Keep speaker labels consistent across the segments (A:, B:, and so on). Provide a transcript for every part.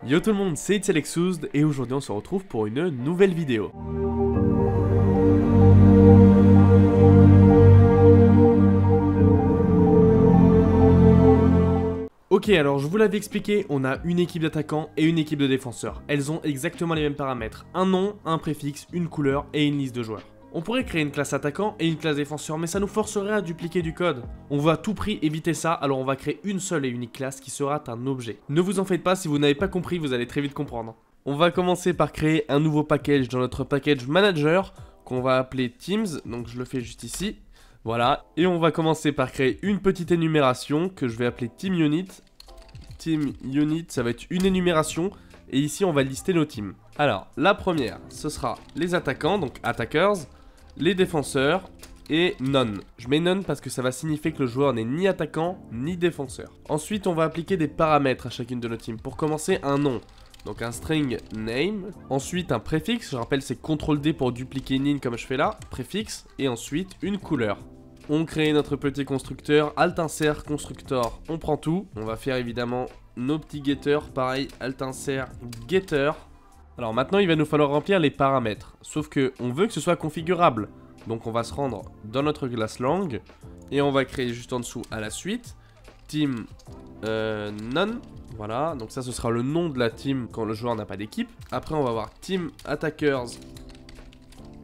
A: Yo tout le monde, c'est Itzelexousd et aujourd'hui on se retrouve pour une nouvelle vidéo. Ok, alors je vous l'avais expliqué, on a une équipe d'attaquants et une équipe de défenseurs. Elles ont exactement les mêmes paramètres, un nom, un préfixe, une couleur et une liste de joueurs. On pourrait créer une classe attaquant et une classe défenseur, mais ça nous forcerait à dupliquer du code. On va à tout prix éviter ça, alors on va créer une seule et unique classe qui sera un objet. Ne vous en faites pas, si vous n'avez pas compris, vous allez très vite comprendre. On va commencer par créer un nouveau package dans notre package manager, qu'on va appeler Teams, donc je le fais juste ici. Voilà, et on va commencer par créer une petite énumération que je vais appeler Team Unit. Team Unit, ça va être une énumération, et ici on va lister nos teams. Alors, la première, ce sera les attaquants, donc attackers, les défenseurs et none. Je mets none parce que ça va signifier que le joueur n'est ni attaquant ni défenseur. Ensuite, on va appliquer des paramètres à chacune de nos teams. Pour commencer, un nom. Donc un string name. Ensuite, un préfixe. Je rappelle, c'est CTRL-D pour dupliquer une ligne comme je fais là. Préfixe. Et ensuite, une couleur. On crée notre petit constructeur. Alt-insert constructor. On prend tout. On va faire évidemment nos petits getters. Pareil, alt-insert getter. Alors maintenant, il va nous falloir remplir les paramètres. Sauf que on veut que ce soit configurable. Donc on va se rendre dans notre classe lang. Et on va créer juste en dessous à la suite. Team none. Voilà, donc ça ce sera le nom de la team quand le joueur n'a pas d'équipe. Après on va avoir team attackers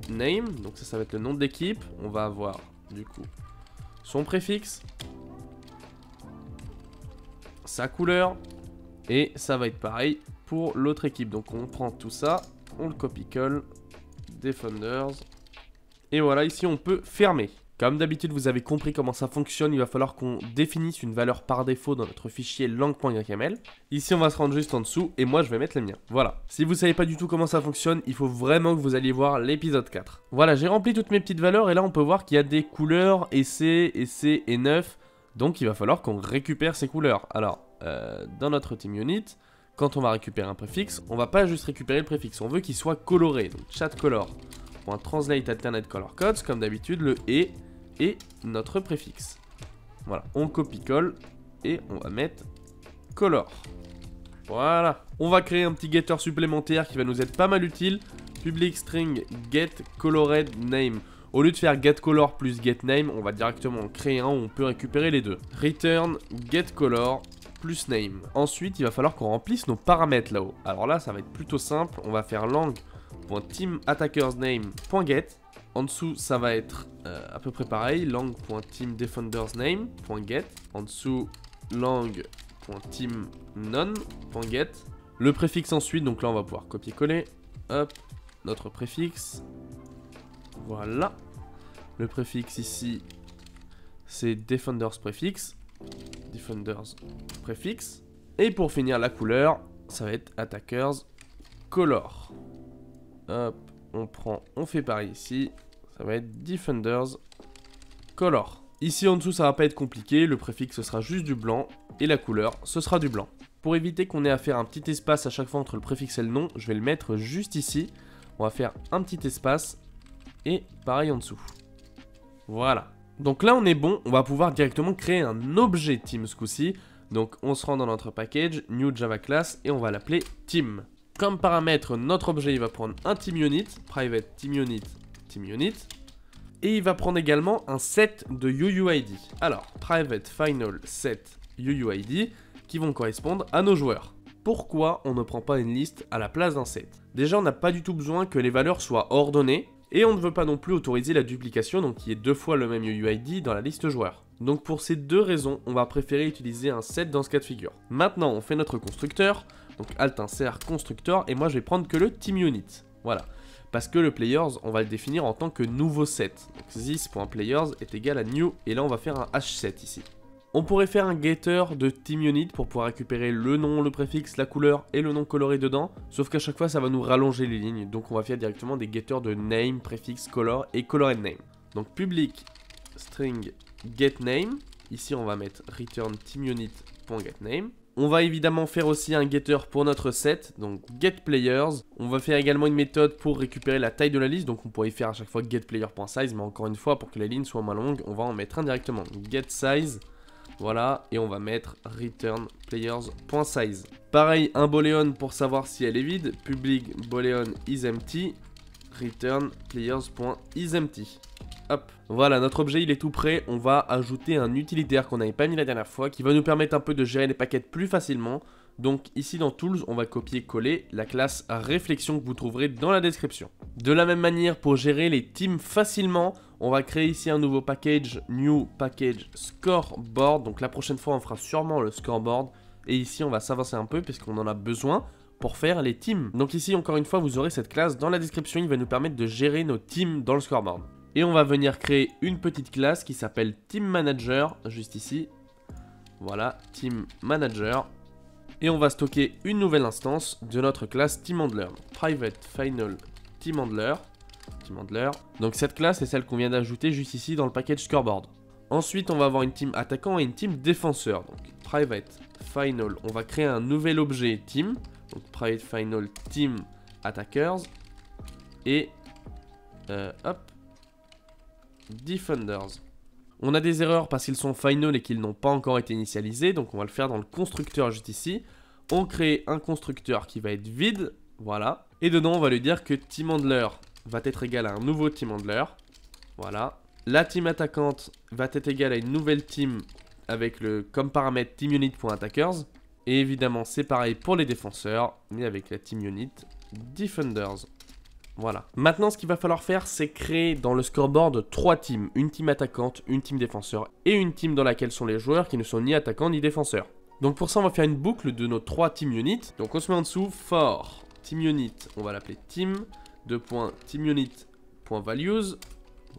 A: name. Donc ça va être le nom de l'équipe. On va avoir du coup son préfixe, sa couleur. Et ça va être pareil pour l'autre équipe. Donc on prend tout ça, on le copie-colle, Defenders. Et voilà, ici on peut fermer. Comme d'habitude, vous avez compris comment ça fonctionne. Il va falloir qu'on définisse une valeur par défaut dans notre fichier lang.yml. Ici, on va se rendre juste en dessous et moi, je vais mettre les miens. Voilà. Si vous ne savez pas du tout comment ça fonctionne, il faut vraiment que vous alliez voir l'épisode 4. Voilà, j'ai rempli toutes mes petites valeurs et là, on peut voir qu'il y a des couleurs EC, EC et 9. Donc, il va falloir qu'on récupère ces couleurs. Alors, dans notre team unit, quand on va récupérer un préfixe, on va pas juste récupérer le préfixe. On veut qu'il soit coloré. Donc, chat color. .translate alternate color codes, comme d'habitude, le et notre préfixe. Voilà, on copie-colle et on va mettre color. Voilà. On va créer un petit getter supplémentaire qui va nous être pas mal utile. Public string get colored name. Au lieu de faire get color plus get name, on va directement en créer un où on peut récupérer les deux. Return get color plus name. Ensuite, il va falloir qu'on remplisse nos paramètres là-haut. Alors là, ça va être plutôt simple. On va faire lang.teamattackersName.get. En dessous, ça va être à peu près pareil. lang.teamDefendersName.get. En dessous, lang.teamNone.get. Le préfixe ensuite, donc là, on va pouvoir copier-coller. Hop, notre préfixe. Voilà. Le préfixe ici, c'est Defenders préfixe. Defenders préfixe. Et pour finir, la couleur, ça va être Attackers Color. Hop, on fait pareil ici. Ça va être Defenders Color. Ici en dessous, ça va pas être compliqué. Le préfixe, ce sera juste du blanc. Et la couleur, ce sera du blanc. Pour éviter qu'on ait à faire un petit espace à chaque fois entre le préfixe et le nom, je vais le mettre juste ici. On va faire un petit espace. Et pareil en dessous. Voilà. Donc là, on est bon. On va pouvoir directement créer un objet team ce coup-ci. Donc on se rend dans notre package, new java class, et on va l'appeler team. Comme paramètre, notre objet, il va prendre un team unit, private team unit, et il va prendre également un set de UUID. Alors, private final set UUID, qui vont correspondre à nos joueurs. Pourquoi on ne prend pas une liste à la place d'un set? Déjà, on n'a pas du tout besoin que les valeurs soient ordonnées, et on ne veut pas non plus autoriser la duplication, donc qui est 2 fois le même UUID dans la liste joueur. Donc pour ces deux raisons, on va préférer utiliser un set dans ce cas de figure. Maintenant, on fait notre constructeur. Donc alt insert constructor et moi je vais prendre que le team unit. Voilà. Parce que le players, on va le définir en tant que nouveau set. Donc this.players est égal à new et là on va faire un h7 ici. On pourrait faire un getter de team unit pour pouvoir récupérer le nom, le préfixe, la couleur et le nom coloré dedans. Sauf qu'à chaque fois ça va nous rallonger les lignes. Donc on va faire directement des getters de name, préfixe, color et colored name. Donc public string getName. Ici on va mettre return teamunit.getName. On va évidemment faire aussi un getter pour notre set, donc getPlayers. On va faire également une méthode pour récupérer la taille de la liste, donc on pourrait faire à chaque fois getPlayer.size, mais encore une fois, pour que la ligne soit moins longue, on va en mettre un directement. GetSize Voilà, et on va mettre return players.size. Pareil, un boolean pour savoir si elle est vide. Public boolean is empty. Return players.isEmpty. Hop, voilà, notre objet il est tout prêt. On va ajouter un utilitaire qu'on n'avait pas mis la dernière fois, qui va nous permettre un peu de gérer les paquets plus facilement. Donc ici dans Tools, on va copier-coller la classe réflexion que vous trouverez dans la description. De la même manière, pour gérer les teams facilement, on va créer ici un nouveau package, New Package Scoreboard. Donc la prochaine fois, on fera sûrement le scoreboard. Et ici, on va s'avancer un peu puisqu'on en a besoin pour faire les teams. Donc ici, encore une fois, vous aurez cette classe dans la description. Il va nous permettre de gérer nos teams dans le scoreboard. Et on va venir créer une petite classe qui s'appelle Team Manager, juste ici. Voilà, Team Manager. Et on va stocker une nouvelle instance de notre classe TeamHandler. Private Final TeamHandler. Donc cette classe est celle qu'on vient d'ajouter juste ici dans le package scoreboard. Ensuite, on va avoir une team attaquant et une team défenseur. Donc Private Final, on va créer un nouvel objet team. Donc Private Final Team Attackers. Et hop, Defenders. On a des erreurs parce qu'ils sont final et qu'ils n'ont pas encore été initialisés. Donc on va le faire dans le constructeur juste ici. On crée un constructeur qui va être vide. Voilà. Et dedans, on va lui dire que TeamHandler va être égal à un nouveau TeamHandler. Voilà. La team attaquante va être égale à une nouvelle team avec comme paramètre TeamUnit.attackers. Et évidemment, c'est pareil pour les défenseurs, mais avec la TeamUnit Defenders. Voilà. Maintenant, ce qu'il va falloir faire, c'est créer dans le scoreboard 3 teams. Une team attaquante, une team défenseur et une team dans laquelle sont les joueurs qui ne sont ni attaquants ni défenseurs. Donc pour ça, on va faire une boucle de nos 3 team units. Donc on se met en dessous, for team unit, on va l'appeler team, .teamunit.values.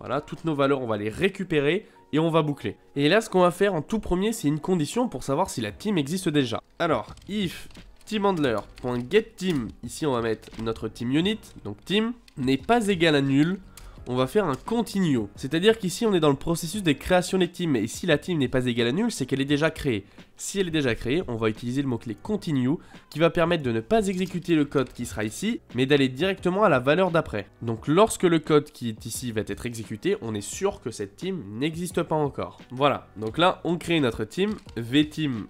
A: Voilà, toutes nos valeurs, on va les récupérer et on va boucler. Et là, ce qu'on va faire en tout premier, c'est une condition pour savoir si la team existe déjà. Alors, if TeamHandler.getTeam, ici on va mettre notre team unit, donc team, n'est pas égal à nul, on va faire un continue. C'est-à-dire qu'ici on est dans le processus de création des teams, et si la team n'est pas égale à nul, c'est qu'elle est déjà créée. Si elle est déjà créée, on va utiliser le mot-clé continue, qui va permettre de ne pas exécuter le code qui sera ici, mais d'aller directement à la valeur d'après. Donc lorsque le code qui est ici va être exécuté, on est sûr que cette team n'existe pas encore. Voilà, donc là on crée notre team, vteam,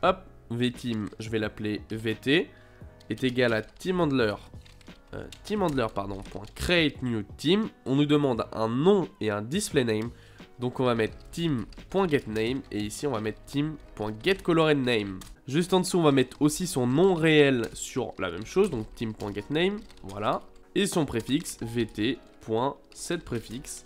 A: hop, vteam, je vais l'appeler vt, est égal à TeamHandler. .create new team. On nous demande un nom et un display name. Donc on va mettre team.getName et ici on va mettre team.getColoredName. Juste en dessous on va mettre aussi son nom réel sur la même chose, donc team.getName, voilà. Et son préfixe vt.setPréfixe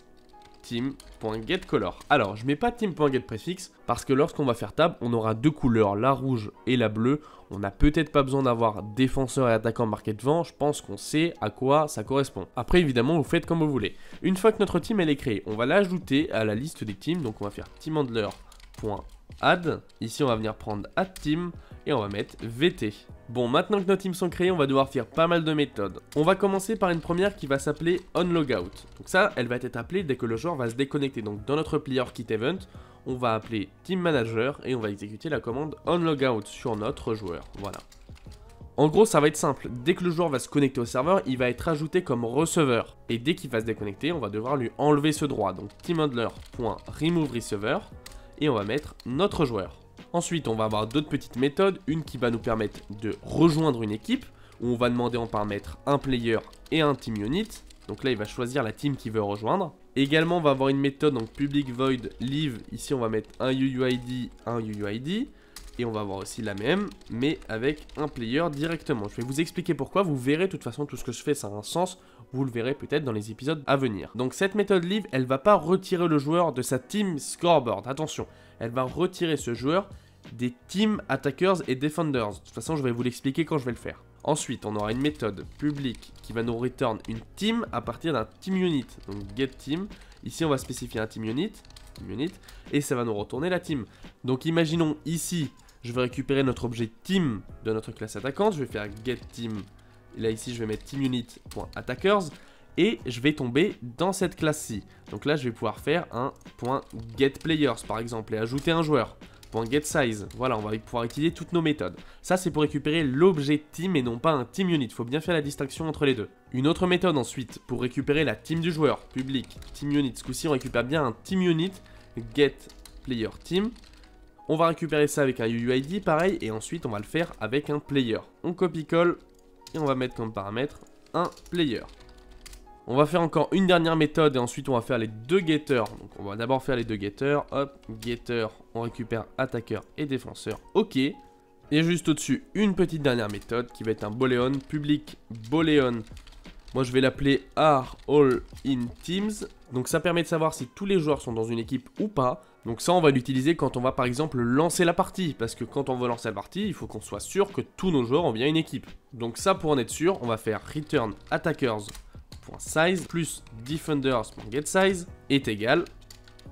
A: team.getColor. Alors je mets pas team.getPréfixe parce que lorsqu'on va faire table, on aura deux couleurs, la rouge et la bleue. On n'a peut-être pas besoin d'avoir défenseur et attaquant marqué devant, je pense qu'on sait à quoi ça correspond. Après évidemment vous faites comme vous voulez. Une fois que notre team elle est créée, on va l'ajouter à la liste des teams, donc on va faire teamhandler.add. Ici on va venir prendre addTeam et on va mettre vt. Bon, maintenant que nos teams sont créés, on va devoir faire pas mal de méthodes. On va commencer par une première qui va s'appeler onLogout. Donc ça, elle va être appelée dès que le joueur va se déconnecter. Donc dans notre player kit event, on va appeler team manager et on va exécuter la commande onLogout sur notre joueur. Voilà. En gros, ça va être simple. Dès que le joueur va se connecter au serveur, il va être ajouté comme receveur. Et dès qu'il va se déconnecter, on va devoir lui enlever ce droit. Donc teamhandler.removeReceiver et on va mettre notre joueur. Ensuite, on va avoir d'autres petites méthodes. Une qui va nous permettre de rejoindre une équipe, où on va demander en paramètres un player et un team unit. Donc là, il va choisir la team qu'il veut rejoindre. Également, on va avoir une méthode, donc public void leave. Ici, on va mettre un UUID, un UUID. Et on va avoir aussi la même, mais avec un player directement. Je vais vous expliquer pourquoi. Vous verrez, de toute façon, tout ce que je fais, ça a un sens. Vous le verrez peut-être dans les épisodes à venir. Donc cette méthode leave, elle va pas retirer le joueur de sa team scoreboard. Attention, elle va retirer ce joueur des team attackers et defenders. De toute façon, je vais vous l'expliquer quand je vais le faire. Ensuite, on aura une méthode publique qui va nous return une team à partir d'un team unit. Donc getTeam. Ici, on va spécifier un team unit, et ça va nous retourner la team. Donc imaginons ici, je vais récupérer notre objet team de notre classe attaquante. Je vais faire getTeam. Et là, ici, je vais mettre teamunit.attackers. Et je vais tomber dans cette classe-ci. Donc là, je vais pouvoir faire un .getPlayers, par exemple, et ajouter un joueur. .getSize. Voilà, on va pouvoir utiliser toutes nos méthodes. Ça, c'est pour récupérer l'objet team et non pas un team unit. Il faut bien faire la distinction entre les deux. Une autre méthode ensuite, pour récupérer la team du joueur. Public, team unit. Ce coup-ci, on récupère bien un team unit, getPlayerTeam. On va récupérer ça avec un UUID, pareil, et ensuite on va le faire avec un player. On copie-colle, et on va mettre comme paramètre un player. On va faire encore une dernière méthode, et ensuite on va faire les deux getters. Donc on va d'abord faire les deux getters, hop, getter, on récupère attaqueur et défenseur, ok. Et juste au-dessus, une petite dernière méthode, qui va être un boolean, public boolean. Moi je vais l'appeler are all in teams. Donc ça permet de savoir si tous les joueurs sont dans une équipe ou pas. Donc ça on va l'utiliser quand on va par exemple lancer la partie. Parce que quand on veut lancer la partie, il faut qu'on soit sûr que tous nos joueurs ont bien une équipe. Donc ça pour en être sûr, on va faire return attackers.size plus defenders.getSize est égal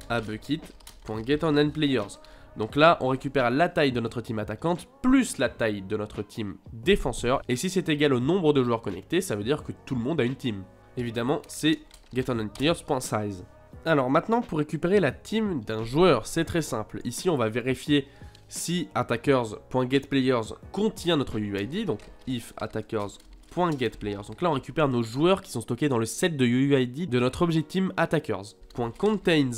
A: à bucket.getOnlinePlayers. Donc là, on récupère la taille de notre team attaquante plus la taille de notre team défenseur. Et si c'est égal au nombre de joueurs connectés, ça veut dire que tout le monde a une team. Évidemment, c'est getOnlinePlayers.size. Alors maintenant, pour récupérer la team d'un joueur, c'est très simple. Ici, on va vérifier si attackers.getPlayers contient notre UUID. Donc if attackers.getPlayers. Donc là, on récupère nos joueurs qui sont stockés dans le set de UUID de notre objet team attackers. .contains.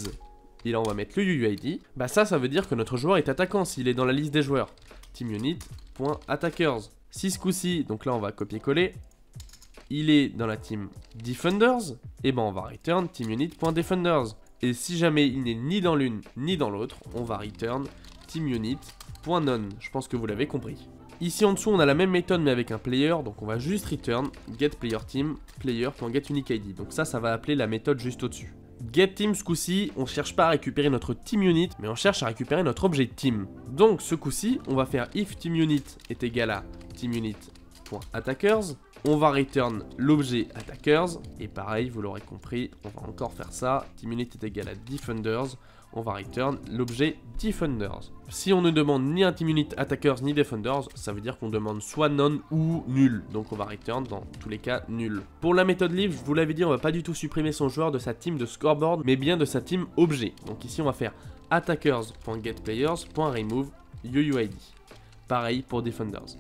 A: Et là on va mettre le UUID, bah ça veut dire que notre joueur est attaquant s'il est dans la liste des joueurs. TeamUnit.attackers. Si ce coup-ci, donc là on va copier-coller, il est dans la team Defenders, et ben on va return TeamUnit.defenders. Et si jamais il n'est ni dans l'une ni dans l'autre, on va return TeamUnit.none. Je pense que vous l'avez compris. Ici en dessous on a la même méthode mais avec un player, donc on va juste return getPlayerTeam player.getUniqueID. Donc ça va appeler la méthode juste au-dessus. GetTeam, ce coup-ci, on cherche pas à récupérer notre TeamUnit, mais on cherche à récupérer notre objet team. Donc ce coup-ci, on va faire if TeamUnit est égal à TeamUnit.attackers. On va return l'objet attackers. Et pareil, vous l'aurez compris, on va encore faire ça. TeamUnit est égal à defenders. On va return l'objet defenders. Si on ne demande ni un TeamUnit attackers ni defenders, ça veut dire qu'on demande soit none ou nul. Donc on va return dans tous les cas nul. Pour la méthode leave, je vous l'avais dit, on va pas du tout supprimer son joueur de sa team de scoreboard, mais bien de sa team objet. Donc ici on va faire attackers.getPlayers.remove UUID. Pareil pour defenders.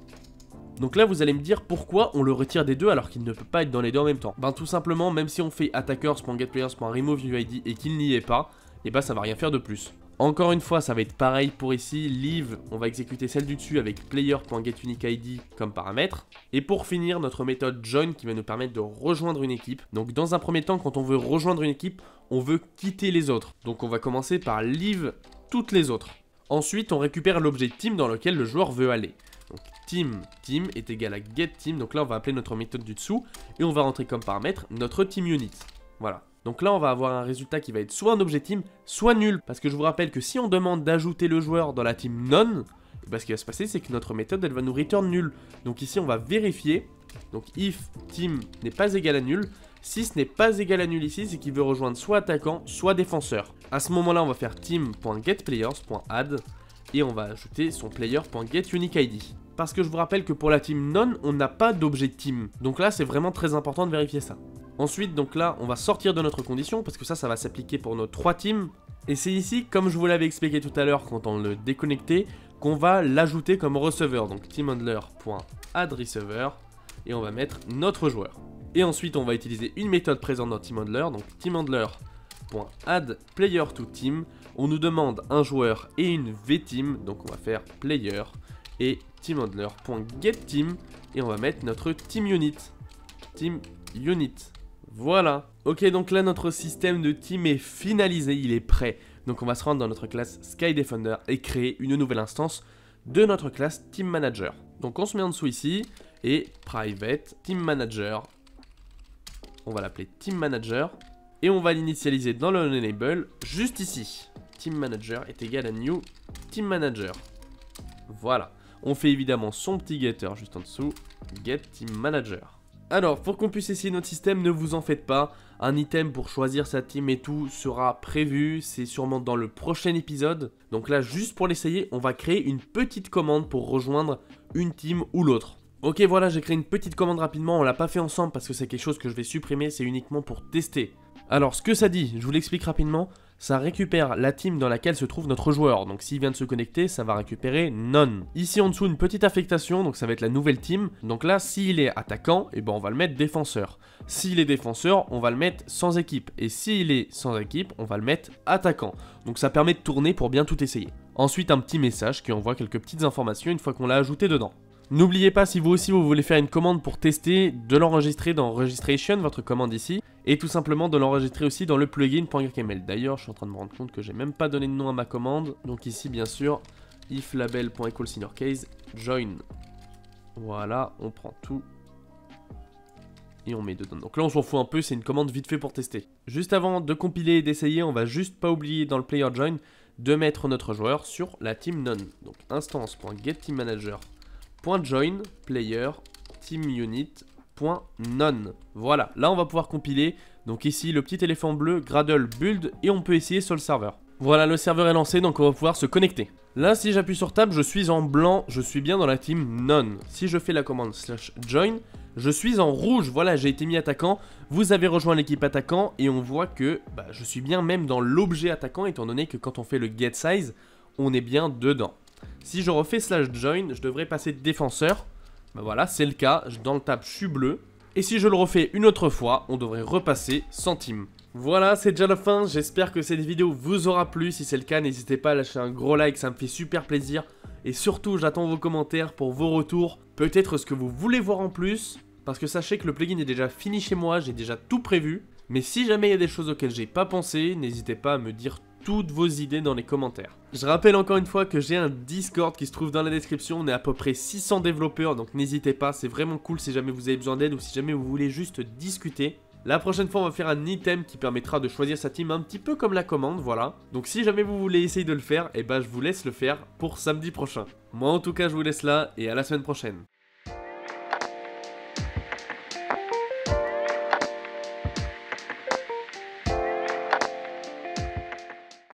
A: Donc là vous allez me dire pourquoi on le retire des deux alors qu'il ne peut pas être dans les deux en même temps. Ben tout simplement, même si on fait attackers.getPlayers.remove UUID et qu'il n'y est pas, et bah ça va rien faire de plus. Encore une fois, ça va être pareil pour ici, leave, on va exécuter celle du dessus avec player.getUniqueID comme paramètre. Et pour finir, notre méthode join qui va nous permettre de rejoindre une équipe. Donc dans un premier temps, quand on veut rejoindre une équipe, on veut quitter les autres. Donc on va commencer par leave toutes les autres. Ensuite, on récupère l'objet team dans lequel le joueur veut aller. Donc team est égal à getTeam, donc là on va appeler notre méthode du dessous et on va rentrer comme paramètre notre TeamUnit. Voilà. Donc là on va avoir un résultat qui va être soit un objet team, soit nul. Parce que je vous rappelle que si on demande d'ajouter le joueur dans la team none, bah, ce qui va se passer c'est que notre méthode elle va nous return nul. Donc ici on va vérifier. Donc if team n'est pas égal à nul. Si ce n'est pas égal à nul ici, c'est qu'il veut rejoindre soit attaquant, soit défenseur. À ce moment là on va faire team.getPlayers.add et on va ajouter son player.getUniqueID. Parce que je vous rappelle que pour la team none, on n'a pas d'objet team. Donc là c'est vraiment très important de vérifier ça. Ensuite, donc là, on va sortir de notre condition parce que ça va s'appliquer pour nos 3 teams. Et c'est ici, comme je vous l'avais expliqué tout à l'heure quand on le déconnectait, qu'on va l'ajouter comme receveur. Donc teamHandler.addReceiver et on va mettre notre joueur. Et ensuite, on va utiliser une méthode présente dans teamHandler, donc teamHandler.addPlayerToTeam. On nous demande un joueur et une vteam, donc on va faire player et teamHandler.getTeam et on va mettre notre TeamUnit. TeamUnit. Voilà. Ok, donc là notre système de team est finalisé, il est prêt. Donc on va se rendre dans notre classe SkyDefender et créer une nouvelle instance de notre classe Team Manager. Donc on se met en dessous ici et private Team Manager. On va l'appeler Team Manager et on va l'initialiser dans le enable juste ici. Team Manager est égal à new Team Manager. Voilà. On fait évidemment son petit getter juste en dessous, get Team Manager. Alors, pour qu'on puisse essayer notre système, ne vous en faites pas. Un item pour choisir sa team et tout sera prévu, c'est sûrement dans le prochain épisode. Donc là, juste pour l'essayer, on va créer une petite commande pour rejoindre une team ou l'autre. Ok, voilà, j'ai créé une petite commande rapidement, on l'a pas fait ensemble parce que c'est quelque chose que je vais supprimer, c'est uniquement pour tester. Alors, ce que ça dit, je vous l'explique rapidement, ça récupère la team dans laquelle se trouve notre joueur. Donc s'il vient de se connecter, ça va récupérer none. Ici en dessous, une petite affectation, donc ça va être la nouvelle team. Donc là, s'il est attaquant, et ben on va le mettre défenseur. S'il est défenseur, on va le mettre sans équipe. Et s'il est sans équipe, on va le mettre attaquant. Donc ça permet de tourner pour bien tout essayer. Ensuite, un petit message qui envoie quelques petites informations une fois qu'on l'a ajouté dedans. N'oubliez pas, si vous aussi vous voulez faire une commande pour tester, de l'enregistrer dans Registration, votre commande ici, et tout simplement de l'enregistrer aussi dans le plugin.html. D'ailleurs, je suis en train de me rendre compte que j'ai même pas donné de nom à ma commande, donc ici bien sûr, if label.equal_senior_case join. Voilà, on prend tout et on met dedans. Donc là on s'en fout un peu, c'est une commande vite fait pour tester. Juste avant de compiler et d'essayer, on va juste pas oublier dans le player join de mettre notre joueur sur la team none. Donc instance.getTeamManager.join player teamunit.none. Voilà, là on va pouvoir compiler. Donc ici le petit éléphant bleu, Gradle build, et on peut essayer sur le serveur. Voilà, le serveur est lancé, donc on va pouvoir se connecter. Là, si j'appuie sur Tab, je suis en blanc, je suis bien dans la team none. Si je fais la commande /join, je suis en rouge. Voilà, j'ai été mis attaquant. Vous avez rejoint l'équipe attaquant et on voit que je suis bien même dans l'objet attaquant, étant donné que quand on fait le get size, on est bien dedans. Si je refais /join, je devrais passer défenseur. Voilà, c'est le cas. Dans le tab, je suis bleu. Et si je le refais une autre fois, on devrait repasser sans team. Voilà, c'est déjà la fin. J'espère que cette vidéo vous aura plu. Si c'est le cas, n'hésitez pas à lâcher un gros like, ça me fait super plaisir. Et surtout, j'attends vos commentaires pour vos retours. Peut-être ce que vous voulez voir en plus. Parce que sachez que le plugin est déjà fini chez moi, j'ai déjà tout prévu. Mais si jamais il y a des choses auxquelles j'ai pas pensé, n'hésitez pas à me dire toutes vos idées dans les commentaires. Je rappelle encore une fois que j'ai un Discord qui se trouve dans la description. On est à peu près 600 développeurs, donc n'hésitez pas. C'est vraiment cool si jamais vous avez besoin d'aide ou si jamais vous voulez juste discuter. La prochaine fois, on va faire un item qui permettra de choisir sa team un petit peu comme la commande, voilà. Donc si jamais vous voulez essayer de le faire, je vous laisse le faire pour samedi prochain. Moi en tout cas, je vous laisse là et à la semaine prochaine.